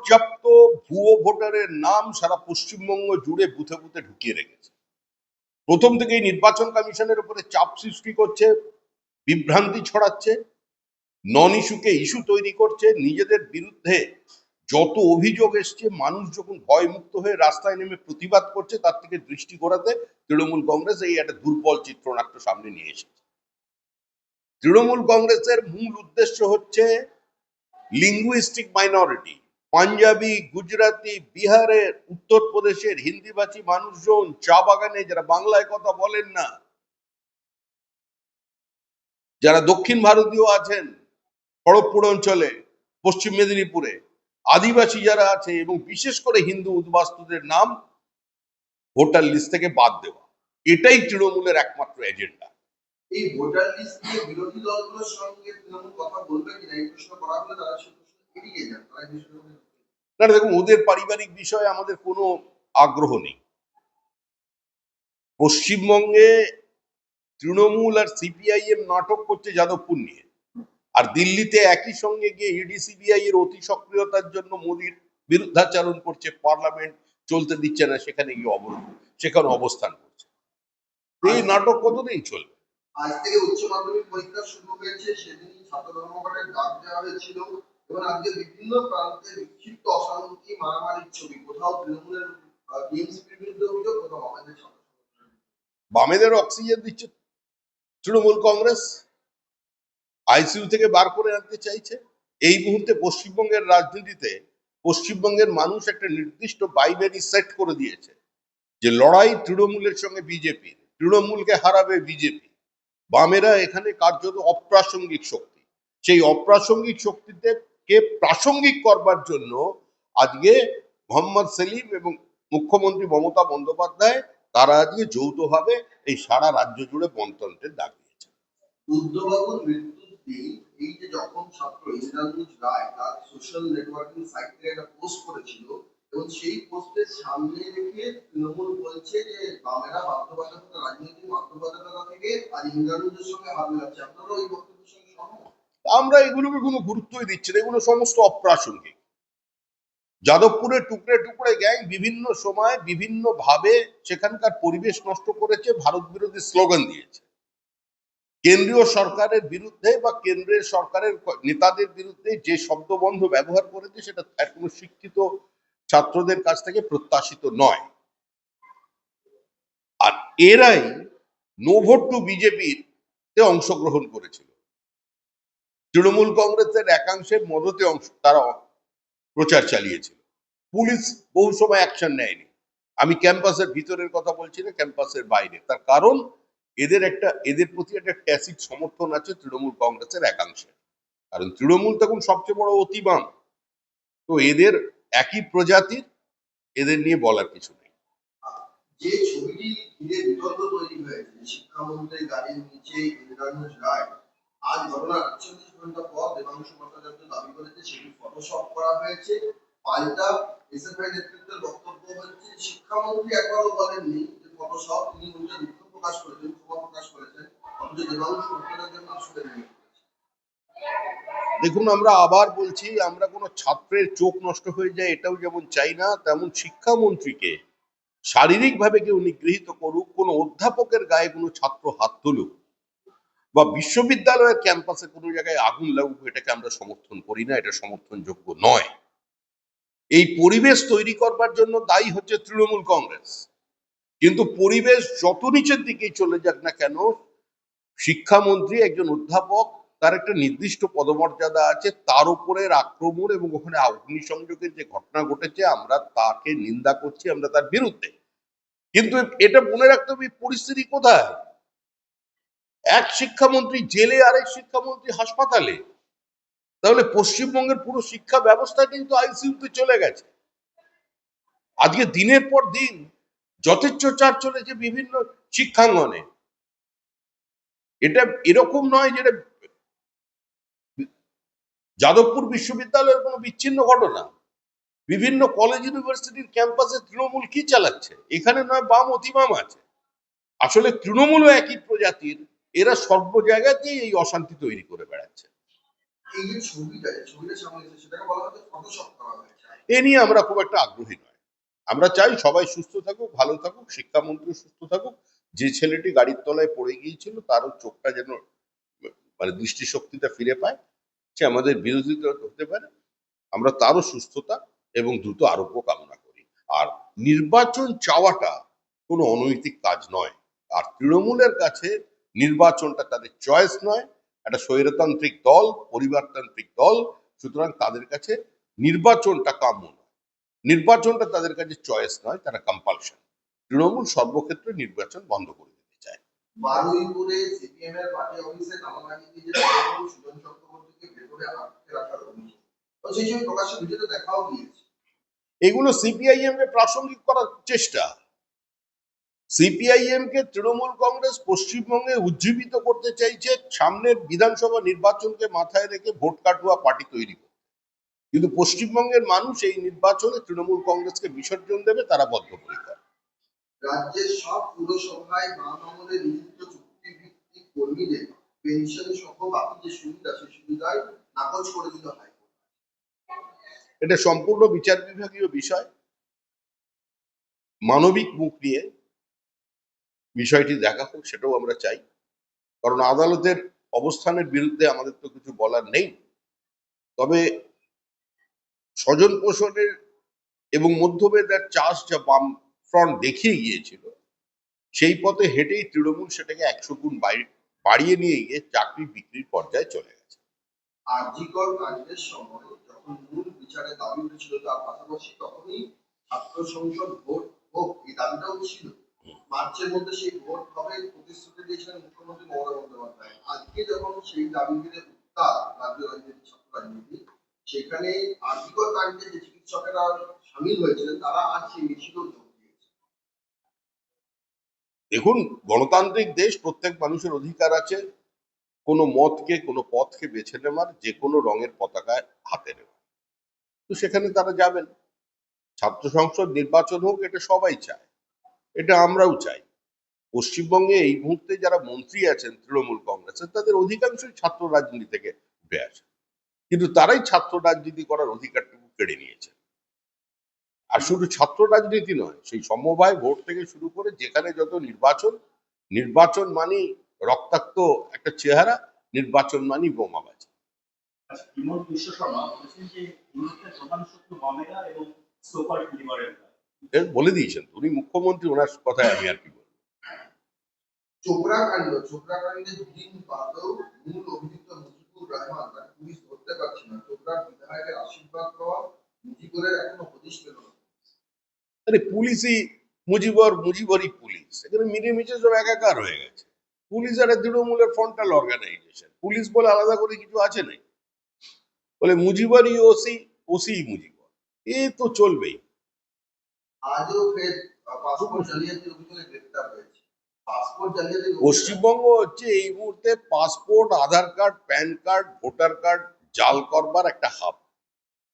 অপর্যাপ্ত ভুয়ো ভোটারের নাম সারা পশ্চিমবঙ্গ জুড়ে বুথে বুথে ঢুকিয়ে রেখেছে। প্রথম থেকেই নির্বাচন কমিশনের উপরে চাপ সৃষ্টি করছে, বিভ্রান্তি ছড়াচ্ছে, নন ইস্যুকে ইস্যু তৈরি করছে। নিজেদের বিরুদ্ধে যত অভিযোগ এসছে, মানুষ যখন ভয়মুক্ত হয়ে রাস্তায় নেমে প্রতিবাদ করছে, তার থেকে দৃষ্টি ঘোরাতে তৃণমূল কংগ্রেস এই একটা দুর্বল চিত্রনাট্য সামনে নিয়ে এসেছে। তৃণমূল কংগ্রেসের মূল উদ্দেশ্য হচ্ছে লিঙ্গুইস্টিক মাইনরিটি, পাঞ্জাবি, গুজরাটি, বিহারের, উত্তরপ্রদেশের হিন্দিভাষী মানুষজন, চা বাগানে যারা বাংলায় কথা বলেন না, যারা দক্ষিণ ভারতীয় আছেন খড়গপুর অঞ্চলে, পশ্চিম মেদিনীপুরে, আদিবাসী যারা আছে এবং বিশেষ করে হিন্দু উদ্বাস্তুদের নাম ভোটার লিস্ট থেকে বাদ দেওয়া, এটাই তৃণমূলের একমাত্র এজেন্ডা। এই ভোটার লিস্ট নিয়ে বিরোধী দলগুলোর সঙ্গে তৃণমূল কথা বলবে কিনা এই প্রশ্ন করা হলে তারা সে প্রশ্ন এড়িয়ে যান। না, দেখুন, ওদের পারিবারিক বিষয়ে আমাদের কোনো আগ্রহ নেই। পশ্চিমবঙ্গে তৃণমূল আর সিপিআইএম নাটক করছে যাদবপুর নিয়ে, আর দিল্লিতে একই সঙ্গে গিয়ে ইডি সিবিআই এর অতি সক্রিয়তার জন্য মোদীর বিরুদ্ধাচরণ করছে, পার্লামেন্ট চলতে দিচ্ছে না, সেখানে গিয়ে সেখানে অবস্থান করছে। এই নাটক কতদিন চলবে? আজ থেকে উচ্চ মাধ্যমিক পরীক্ষা শুরু হয়েছে, সেদিনই ছাত্র ধর্মঘটের ডাক দেওয়া হয়েছিল এবং আজকে বিভিন্ন প্রান্তে বিক্ষিপ্ত অশান্তি, মারামারির ছবি, কোথাও তৃণমূলের টিএমসিপির বিরুদ্ধে অভিযোগ, কোথাও আমাদের বামেদের অক্সিজেন দিচ্ছে তৃণমূল কংগ্রেস, আইসিইউ থেকে বার করে আনতে চাইছে। এই মুহূর্তে পশ্চিমবঙ্গের রাজনীতিতে পশ্চিমবঙ্গের মানুষ একটা নির্দিষ্ট বাইনারি সেট করে দিয়েছে যে লড়াই তৃণমূলের সঙ্গে বিজেপির, তৃণমূলকে হারাবে বিজেপি। বামেরা এখানে কার্যত অপ্রাসঙ্গিক শক্তি। সেই অপ্রাসঙ্গিক শক্তিতে কে প্রাসঙ্গিক করবার জন্য আজকে মোহাম্মদ সেলিম এবং মুখ্যমন্ত্রী মমতা বন্দ্যোপাধ্যায় তারা আজকে যৌথভাবে এই সারা রাজ্য জুড়ে গণতন্ত্রের ডাক দিয়েছে। বুদ্ধবাবুর মৃত্যুর দিন এই যে যখন ছাত্র ইন্দ্রানুজ রায় তার সোশ্যাল নেটওয়ার্কিং সাইটে একটা পোস্ট করেছিল এবং সেই পোস্টের সামনে রেখে তৃণমূল বলছে যে বামেরা বাধ্যবাধকতা, রাজনৈতিক বাধ্যবাধকতা থেকে আজ ইন্দ্রানুজের সঙ্গে হাত মেলাচ্ছে। আপনারা ওই বক্তব্যের সঙ্গে সহমত? আমরা এগুলোকে কোনো গুরুত্বই দিচ্ছি না, এগুলো সমস্ত অপ্রাসঙ্গিক। যাদবপুরের টুকরে টুকরে গ্যাং বিভিন্ন সময় বিভিন্ন ভাবে সেখানকার পরিবেশ নষ্ট করেছে, ভারত বিরোধী স্লোগান দিয়েছে। কেন্দ্রীয় সরকারের বিরুদ্ধে বা কেন্দ্রের সরকারের নেতাদের বিরুদ্ধে যে শব্দবন্ধ ব্যবহার করেছে সেটা কোনো শিক্ষিত ছাত্রদের কাছ থেকে প্রত্যাশিত নয়। আর এরাই নো ভোট টু বিজেপির অংশগ্রহণ করেছিল। তৃণমূল কংগ্রেসের একাংশের মদতে তারা প্রচার চালিয়েছিল। পুলিশ বহু সময় অ্যাকশন নেয়নি। আমি ক্যাম্পাসের ভিতরের কথা বলছি না, ক্যাম্পাসের বাইরে। তার কারণ এদের প্রতি একটা ট্যাসিট সমর্থন আছে তৃণমূল কংগ্রেসের একাংশে। কারণ তৃণমূল তখন সবচেয়ে বড় অতিবাম, তো এদের একই প্রজাতির, এদের নিয়ে বলার কিছু নেই। যে ছবিটি ঘিরে বিতর্ক তৈরি হয়েছে, শিক্ষামন্ত্রীর গাড়ির নিচে ইন্দ্রানুজ রায়, আজ ঘটনার 48 ঘন্টা পর দেবাংশু ভট্টাচার্য দাবি করেছে সেটি ফটোশপ করা হয়েছে। পাল্টা এসএফআই নেতৃত্বের বক্তব্য হচ্ছে শিক্ষামন্ত্রী একবারও বলেননি যে ফটোশপ, তিনি উল্টে দুঃখ প্রকাশ করেছেন, ক্ষমা প্রকাশ করেছেন, অথচ দেবাংশু ভট্টাচার্য আসলে নেই। দেখুন, আমরা আবার বলছি, আমরা কোনো ছাত্রের চোখ নষ্ট হয়ে যায় এটাও যেমন চাই না, তেমন শিক্ষামন্ত্রীকে শারীরিকভাবে কেউ নিগৃহীত করুক, কোনো অধ্যাপকের গায়ে কোনো ছাত্র হাত তুলুক বা বিশ্ববিদ্যালয়ের ক্যাম্পাসে কোনো জায়গায় আগুন লাগুক, এটাকে আমরা সমর্থন করি না, এটা সমর্থনযোগ্য নয়। এই পরিবেশ তৈরি করবার জন্য দায়ী হচ্ছে তৃণমূল কংগ্রেস। কিন্তু পরিবেশ যত নিচের দিকে চলে যাক না কেন, শিক্ষামন্ত্রী একজন অধ্যাপক, তার একটা নির্দিষ্ট পদমর্যাদা আছে, তার উপরের আক্রমণ এবং ওখানে অগ্নিসংযোগের যে ঘটনা ঘটেছে, আমরা তাকে নিন্দা করছি, আমরা তার বিরুদ্ধে। কিন্তু এটা মনে রাখতে হবে পরিস্থিতি কোথায়। এক শিক্ষামন্ত্রী জেলে, আরেক শিক্ষামন্ত্রী হাসপাতালে। তাহলে পশ্চিমবঙ্গের পুরো শিক্ষা ব্যবস্থা কিন্তু আইসিইউতে চলে গেছে। আজকে দিনের পর দিন যথেচ্ছাচার চলেছে বিভিন্ন শিক্ষাঙ্গনে। এটা এরকম নয় যে যাদবপুর বিশ্ববিদ্যালয়ের কোনো বিচ্ছিন্ন ঘটনা। বিভিন্ন কলেজ ইউনিভার্সিটির ক্যাম্পাসে তৃণমূল কি চালাচ্ছে? এখানে নয় বাম অতিবাম আছে। আসলে তৃণমূলও একই প্রজাতির, এরা সর্ব জায়গাতেই এই অশান্তি তৈরি করে বেড়াচ্ছে। এই যে ছবিটা সামনে এসেছে সেটাকে বলা হচ্ছে ফটোশপ করা হয়েছে। এ নিয়ে আমরা খুব একটা আগ্রহী নয়। আমরা চাই সবাই সুস্থ থাকুক, ভালো থাকুক, শিক্ষামন্ত্রী সুস্থ থাকুক। যে ছেলেটি গাড়ির তলায় পড়ে গিয়েছিল তারও চোখটা যেন মানে দৃষ্টিশক্তিটা ফিরে পায়, সে আমাদের বিরোধী দল হতে পারে। আমরা তারও সুস্থতা এবং দ্রুত আরোগ্য কামনা করি। আর নির্বাচন চাওয়াটা কোনো অনৈতিক কাজ নয়। আর তৃণমূলের কাছে নির্বাচনটা তাদের চয়েস নয়, একটা স্বৈরতান্ত্রিক দল, পরিবারতান্ত্রিক দল, সুতরাং তাদের কাছে নির্বাচনটা কাম্য নয়। নির্বাচনটা তাদের কাছে চয়েস নয়, তারা কম্পালশন। তৃণমূল সর্বক্ষেত্রে নির্বাচন বন্ধ করে দিতে চায়। বারুইপুরে সিপিএম এর পার্টি অফিসে তালা লাগিয়ে দিয়ে তৃণমূল সুজন চক্রবর্তীকে ভেতরে আটকে রাখার অভিযোগ, তো সেই সময় প্রকাশ্যে ভিডিওতে দেখাও গিয়েছে। এগুলো সিপিআইএম কে প্রাসঙ্গিক করার চেষ্টা। সিপিআইএম কে তৃণমূল কংগ্রেস পশ্চিমবঙ্গে উজ্জীবিত করতে চাইছে সামনের বিধানসভা নির্বাচনকে মাথায় রেখে ভোট কাটুয়া পার্টি তৈরি করতে। কিন্তু পশ্চিমবঙ্গের মানুষ এই নির্বাচনে তৃণমূল কংগ্রেসকে বিসর্জন দেবে, তারা বদ্ধপরিকর। রাজ্যের সব পুরসভায় বাম আমলে নিযুক্ত চুক্তিভিত্তিক কর্মীদের পেনশন সহ বাকি যে সুবিধা সেই সুবিধায় নাকচ করে দিল হাইকোর্ট। এটা সম্পূর্ণ বিচার বিভাগীয় বিষয়। মানবিক মুখ নিয়ে বিষয়টি দেখা হোক, সেটাও আমরা চাই। কারণ আদালতের অবস্থানের বিরুদ্ধে আমাদের তো কিছু বলার নেই। তবে স্বজন পোষণের এবং মধ্যমেধার চাষ যা বাম ফ্রন্ট দেখিয়ে গিয়েছিল, সেই পথে হেঁটেই তৃণমূল সেটাকে 100 গুণ বাড়িয়ে নিয়ে গিয়ে চাকরি বিক্রির পর্যায়ে চলে গেছে। আরজিকর কাণ্ডের সময় যখন মূল বিচারের দাবি উঠেছিল, তার পাশাপাশি তখনই ছাত্র সংসদ ভোট হোক এই দাবিটাও ছিল। মার্চের মধ্যে সেই ভোট হবে প্রতিশ্রুতি দিয়েছিলেন মুখ্যমন্ত্রী মমতা বন্দ্যোপাধ্যায়। আজকে যখন সেই দাবি ঘিরে উত্তাল রাজ্য রাজনীতি, ছাত্র রাজনীতি, সেখানে আরজিকর কাণ্ডে যে চিকিৎসকেরা সামিল হয়েছিলেন তারা আজ সেই মিছিলেও যোগ দিয়েছে। দেখুন, গণতান্ত্রিক দেশ, প্রত্যেক মানুষের অধিকার আছে কোনো মতকে, কোনো পথকে বেছে নেওয়ার, যে কোনো রঙের পতাকায় হাতে নেওয়ার। তো সেখানে তারা যাবেন। ছাত্র সংসদ নির্বাচন হোক, এটা সবাই চায়, এটা আমরাও চাই। পশ্চিমবঙ্গে এই মুহূর্তে যারা মন্ত্রী আছেন তৃণমূল কংগ্রেসের, তাদের অধিকাংশই ছাত্র রাজনীতি থেকে উঠে আসে, কিন্তু তারাই ছাত্র রাজনীতি করার অধিকারটুকু কেড়ে নিয়েছে। আর শুধু ছাত্র রাজনীতি নয়, সেই সমবায় ভোট থেকে শুরু করে যেখানে যত নির্বাচন, নির্বাচন মানেই রক্তাক্ত একটা চেহারা, নির্বাচন মানেই বোমাবাজি। আচ্ছা, বিমল বিশ্ব শর্মা বলেছেন যে ইউরোপের প্রধান শত্রু বামেরা এবং সোপার লিবারেলরা। এর বলে দিয়েছেন উনি মুখ্যমন্ত্রী, ওনার কথায় আমি আর কি বলবো। চোপড়া কাণ্ডে দুদিন বাদেও মূল অভিযুক্ত মুজিবুর রহমান তাকে পুলিশ ধরতে পারছে না। চোপড়ার বিধায়কের আশীর্বাদ পাওয়া মুজিবুরের এখনো হদিশ পেল না। আরে পুলিশই মুজিবরই পুলিশ, এখানে মিলেমিশে সব একাকার হয়ে গেছে। পুলিশ আর তৃণমূলের ফ্রন্টাল অর্গানাইজেশন, পুলিশ বলে আলাদা করে কিছু আছে নাই। বলে মুজিবরই ওসি, ওসি মুজিবর, এ তো চলবেই। আজও ফের পাসপোর্ট জালিয়াতির অভিযোগে গ্রেপ্তার হয়েছে। পাসপোর্ট জালিয়াতির পশ্চিমবঙ্গ হচ্ছে এই মুহূর্তে passport, Aadhaar card, PAN card, voter card জাল করবার একটা হাব।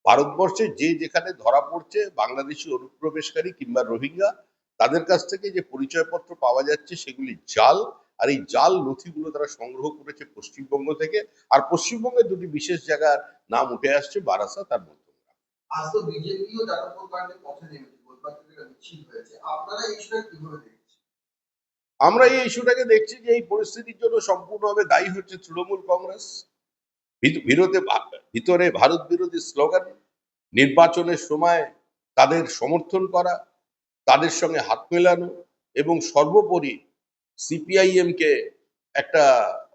ভারতবর্ষে যে যেখানে ধরা পড়ছে বাংলাদেশি অনুপ্রবেশকারী কিংবা রোহিঙ্গা, তাদের কাছ থেকে যে পরিচয়পত্র পাওয়া যাচ্ছে সেগুলি জাল। আর এই জাল নথিগুলো তারা সংগ্রহ করেছে পশ্চিমবঙ্গ থেকে। আর পশ্চিমবঙ্গের দুটি বিশেষ জায়গার নাম উঠে আসছে, বারাসাত আর মধ্যমগ্রাম। আজ তো বিজেপিও যাদবপুর কাণ্ডে পথে নেমেছে, গোলপাট থেকে একটা মিছিল হয়েছে। আপনারা এই বিষয়ে কিভাবে দেখছেন? আমরা এই ইস্যুটাকে দেখছি যে এই পরিস্থিতির জন্য সম্পূর্ণভাবে দায়ী হচ্ছে তৃণমূল কংগ্রেস। ভিতরে ভারত বিরোধী স্লোগান, নির্বাচনের সময় তাদের সমর্থন করা, তাদের সঙ্গে হাত মেলানো, এবং সর্বোপরি সিপিআইএম কে একটা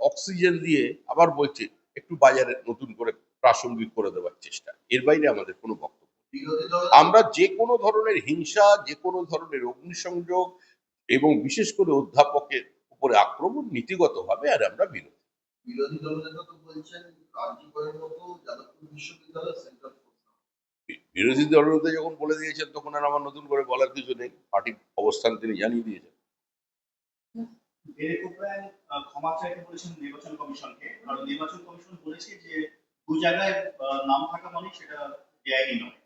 অক্সিজেন দিয়ে আবার বলছে একটু বাজারে নতুন করে প্রাসঙ্গিক করে দেওয়ার চেষ্টা। এর বাইরে আমাদের কোনো বক্তব্য নেই। বিরোধী দল আমরা যে কোনো ধরনের হিংসা, যে কোনো ধরনের অগ্নিসংযোগ এবং বিশেষ করে অধ্যাপকের উপরে আক্রমণ নীতিগতভাবে আর আমরা বিরোধী। বিরোধী দলনেতা তো বলছেন আরজিকরের মতো যাদবপুর বিশ্ববিদ্যালয় সেন্ট্রাল ফোর্স। বিরোধী দলনেতা যখন বলে দিয়েছেন, তখন আর আমার নতুন করে বলার কিছু নেই। পার্টির অবস্থান তিনি জানিয়ে দিয়েছেন। ডেরেক ওব্রায়ান ক্ষমা চাইতে বলেছেন নির্বাচন কমিশনকে, কারণ নির্বাচন কমিশন বলেছে যে দু জায়গায় নাম থাকা মানে সেটা বেআইনি নয়।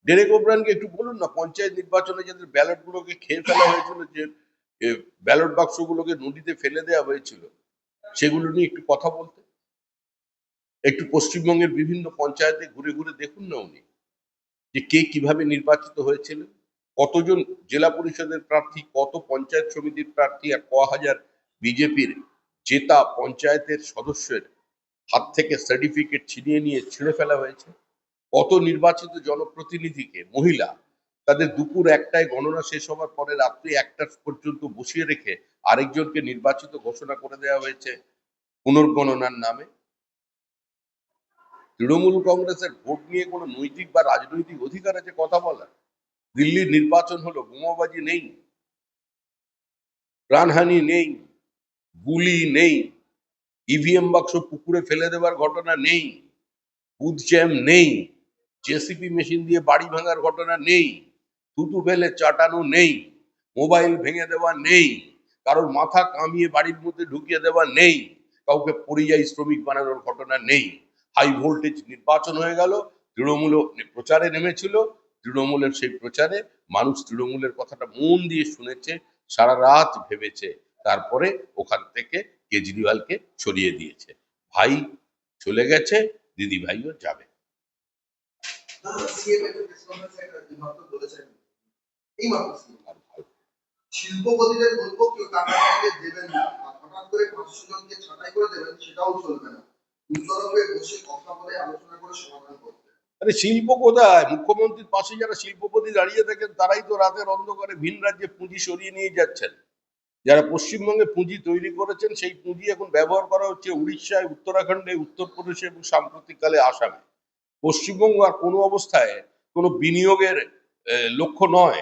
ডেরেক ওব্রায়ানকে একটু বলুন না, পঞ্চায়েত নির্বাচনে যাদের ব্যালট গুলোকে খেয়ে ফেলা হয়েছিল, যে ব্যালট বাক্সগুলোকে নদীতে ফেলে দেওয়া হয়েছিল, সেগুলো নিয়ে একটু কথা বলতে। একটু পশ্চিমবঙ্গের বিভিন্ন পঞ্চায়েতে ঘুরে ঘুরে দেখুন না উনি। যে কে কিভাবে নির্বাচিত হয়েছিলেন, কতজন জেলা পরিষদের প্রার্থী, কত পঞ্চায়েত সমিতির প্রার্থী, আর ক হাজার বিজেপির জেতা পঞ্চায়েতের সদস্যের হাত থেকে সার্টিফিকেট ছিনিয়ে নিয়ে ছিঁড়ে ফেলা হয়েছে, কত নির্বাচিত জনপ্রতিনিধিকে মহিলা তাদের দুপুর 1টায় গণনা শেষ হওয়ার পরে রাত্রি 1টা পর্যন্ত বসিয়ে রেখে আরেকজনকে নির্বাচিত ঘোষণা করে দেওয়া হয়েছে পুনর্গণনার নামে। তৃণমূল কংগ্রেসের ভোট নিয়ে কোনো নৈতিক বা রাজনৈতিক অধিকার আছে কথা বলার? দিল্লির নির্বাচন হলো, বোমাবাজি নেই, প্রাণহানি নেই, গুলি নেই, ইভিএম বাক্স পুকুরে ফেলে দেওয়ার ঘটনা নেই, বুথ জ্যাম নেই, জেসিপি মেশিন দিয়ে বাড়ি ভাঙার ঘটনা নেই, থুতু ফেলে চাটানো নেই, মোবাইল ভেঙে দেওয়া নেই, কারোর মাথা কামিয়ে বাড়ির মধ্যে ঢুকিয়ে দেওয়া নেই, কাউকে পরিযায়ী শ্রমিক বানানোর ঘটনা নেই। হাই ভোল্টেজ নির্বাচন হয়ে গেল, তৃণমূল প্রচারে নেমেছিল, তৃণমূলের সেই প্রচারে মানুষ তৃণমূলের কথাটা মন দিয়ে শুনেছে, সারা রাত ভেবেছে, তারপরে ওখান থেকে কেজরিওয়ালকে সরিয়ে দিয়েছে। ভাই চলে গেছে, দিদি ভাইও যাবে। সিএম একটা প্রেস কনফারেন্সে একটা মাত্র বলেছেন, এই মাত্র সিএম শিল্পপতিদের বলবো কেউ টাকা চাইলে দেবেন না, আর হঠাৎ করে 500 জনকে ছাঁটাই করে দেবেন সেটাও চলবে না, দুতরফে বসে কথা বলে আলোচনা করে সমাধান করতে। আরে শিল্প কোথায়? মুখ্যমন্ত্রীর পাশে যারা শিল্পপতি দাঁড়িয়ে থাকেন তারাই তো রাতের অন্ধকারে ভিন রাজ্যে পুঁজি সরিয়ে নিয়ে যাচ্ছেন। যারা পশ্চিমবঙ্গে পুঁজি তৈরি করেছেন সেই পুঁজি এখন ব্যবহার করা হচ্ছে উড়িষ্যায়, উত্তরাখণ্ডে, উত্তরপ্রদেশে এবং সাম্প্রতিককালে আসামে। পশ্চিমবঙ্গ আর কোনো অবস্থায় কোনো বিনিয়োগের লক্ষ্য নয়।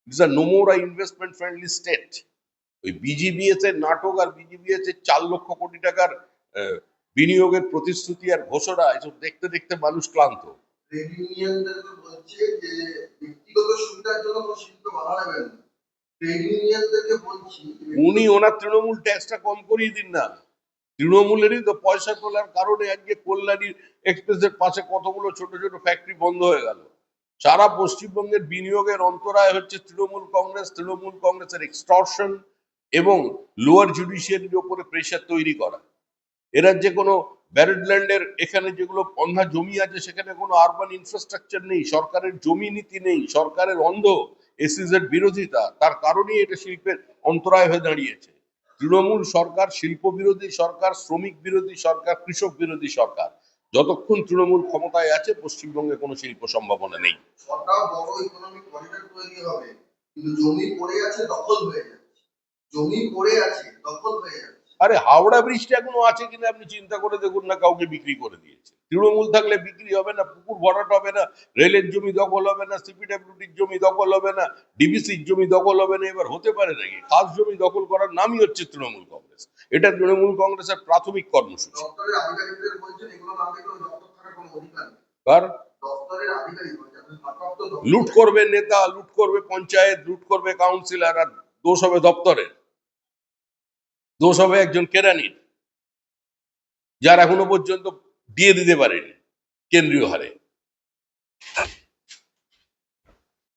It's a no more investment friendly state. ওই বিজিবিএস এর নাটক আর বিজিবিএস এর 4 লক্ষ কোটি টাকার বিনিয়োগের প্রতিশ্রুতি আর ঘোষণা, এসব দেখতে দেখতে মানুষ ক্লান্ত। ট্রেড ইউনিয়নদের বলছে যে ব্যক্তিগত সুবিধার জন্য কোনো শিল্প বাড়াবেন না। ট্রেড ইউনিয়নদেরকে বলছি উনি ওনার তৃণমূল ট্যাক্সটা কম করিয়ে দিন না। তৃণমূলেরই তো পয়সা তোলার কারণে আজকে কল্যাণী এক্সপ্রেসের পাশে কতগুলো ছোট ছোট ফ্যাক্টরি বন্ধ হয়ে গেল। সারা পশ্চিমবঙ্গের বিনিয়োগের অন্তরায় হচ্ছে তৃণমূল কংগ্রেস, তৃণমূল কংগ্রেসের এক্সটর্শন এবং লোয়ার জুডিশিয়ারির ওপরে প্রেশার তৈরি করা। এরা যে কোনো ব্যারেডল্যান্ডের এখানে যেগুলো বন্ধা জমি আছে সেখানে কোনো আরবান ইনফ্রাস্ট্রাকচার নেই, সরকারের জমি নীতি নেই, সরকারের অন্ধ এসইজেড বিরোধিতা, তার কারণেই এটা শিল্পের অন্তরায় হয়ে দাঁড়িয়েছে। তৃণমূল সরকার শিল্প বিরোধী সরকার, শ্রমিক বিরোধী সরকার, কৃষক বিরোধী সরকার। যতক্ষণ তৃণমূল ক্ষমতায় আছে পশ্চিমবঙ্গে কোনো শিল্প সম্ভাবনা নেই। সরকার বড় ইকোনমিক করিডর তৈরি হবে, কিন্তু জমি পড়ে আছে, দখল হয়ে যাচ্ছে, জমি পড়ে আছে, দখল হয়ে যাচ্ছে। আরে হাওড়া ব্রিজটা এখনো আছে কিনা আপনি চিন্তা করে দেখুন না, কাউকে বিক্রি করে দিয়েছে। তৃণমূল থাকলে বিক্রি হবে না, পুকুর ভরাট হবে না, রেলের জমি দখল হবে না, সিপিডব্লিউডির জমি দখল হবে না, ডিবিসির জমি দখল হবে না। এবার হতে পারে নাকি? খাস জমি দখল করার নামই হচ্ছে তৃণমূল কংগ্রেস। এটা তৃণমূল কংগ্রেসের প্রাথমিক কর্মসূচি। দপ্তরের আধিকারিকদের বলছেন এগুলো না দেখলে দপ্তর থাকার কোনো অধিকার নেই। আর দপ্তরের আধিকারিক বলছেন ভারপ্রাপ্ত দপ্তর লুট করবে নেতা, লুট করবে পঞ্চায়েত, লুট করবে কাউন্সিলর, আর দোষ হবে দপ্তরের, দোষ হবে একজন কেরানির, যার এখনো পর্যন্ত দিয়ে দিতে পারেনি কেন্দ্রীয় হারে।